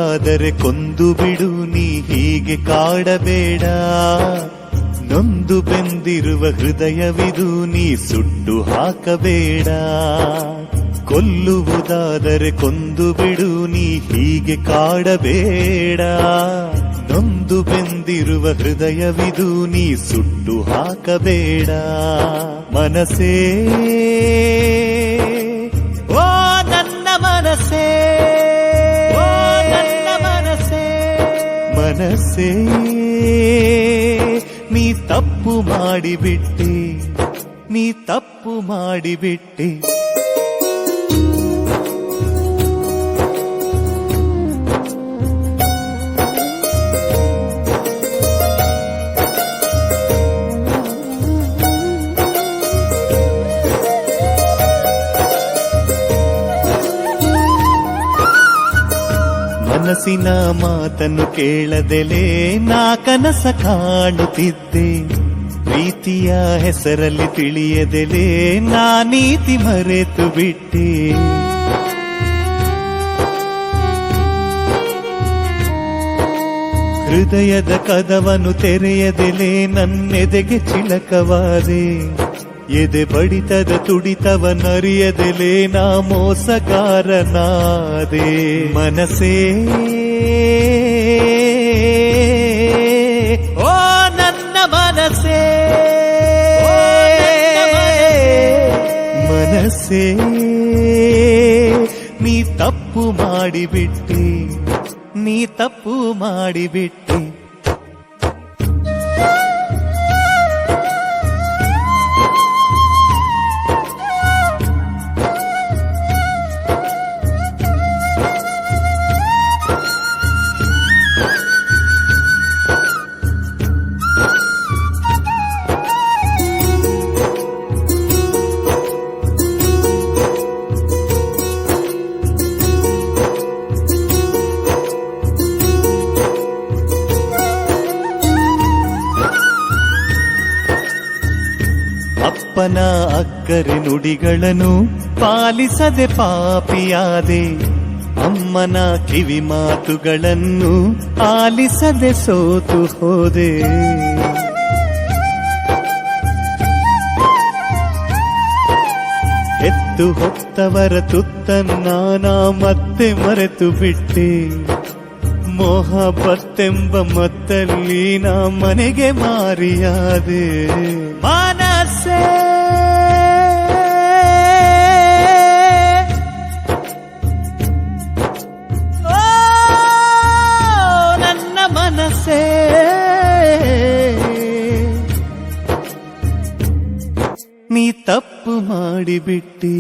ಕೊಲ್ಲುವುದಾದರೆ ಕೊಂದು ಬಿಡು, ನೀ ಹೀಗೆ ಕಾಡಬೇಡ. ನೊಂದು ಬೆಂದಿರುವ ಹೃದಯವಿದು, ನೀ ಸುಟ್ಟು ಹಾಕಬೇಡ. ಕೊಲ್ಲುವುದಾದರೆ ಕೊಂದು ಬಿಡು, ನೀ ಹೀಗೆ ಕಾಡಬೇಡ. ನೊಂದು ಬೆಂದಿರುವ ಹೃದಯವಿದು, ನೀ ಸುಟ್ಟು ಹಾಕಬೇಡ. ಮನಸ್ಸೇ ಓ ನನ್ನ ಮನಸ್ಸೇ, ಓ ನನ್ನ ಮನಸ್ಸೇ, ಮನಸ್ಸೇ ನೀ ತಪ್ಪು ಮಾಡಿಬಿಟ್ಟೆ, ನೀ ತಪ್ಪು ಮಾಡಿಬಿಟ್ಟೆ. ಮನಸ್ಸಿನ ಮಾತನ್ನು ಕೇಳದೆಲೇ ನಾ ಕನಸ ಕಾಣುತ್ತಿದ್ದೆ. ಪ್ರೀತಿಯ ಹೆಸರಲ್ಲಿ ತಿಳಿಯದೆಲೇ ನಾ ನೀತಿ ಮರೆತು ಬಿಟ್ಟೆ. ಹೃದಯದ ಕದವನ್ನು ತೆರೆಯದೆಲೇ ನನ್ನೆದೆಗೆ ಚಿಲಕವಾದೆ. ಎದೆ ಬಡಿತದ ತುಡಿತವನ್ನರಿಯದೆಲೇ ನಾ ಮೋಸಗಾರನಾದೆ. ಮನಸ್ಸೇ ಓ ನನ್ನ ಮನಸ್ಸೇ, ಮನಸ್ಸೇ ನೀ ತಪ್ಪು ಮಾಡಿಬಿಟ್ಟೆ, ನೀ ತಪ್ಪು ಮಾಡಿಬಿಟ್ಟೆ. ಅಪ್ಪನ ಅಕ್ಕರೆ ನುಡಿಗಳನ್ನು ಪಾಲಿಸದೆ ಪಾಪಿಯಾದೆ. ಅಮ್ಮನ ಕಿವಿ ಮಾತುಗಳನ್ನು ಆಲಿಸದೆ ಸೋತು ಹೋದೆ. ಎತ್ತು ಹೊತ್ತವರ ತುತ್ತನ್ನ ನಾ ಮತ್ತೆ ಮರೆತು ಬಿಟ್ಟೆ. ಮೊಹಬ್ಬತ್ತೆಂಬ ಮತ್ತಲ್ಲಿ ನಾ ಮನೆಗೆ ಮಾರಿಯಾದೆ. ಮನಸ್ಸೇ ಓ ನನ್ನ ಮನಸ್ಸೇ, ನೀ ತಪ್ಪು ಮಾಡಿಬಿಟ್ಟಿ.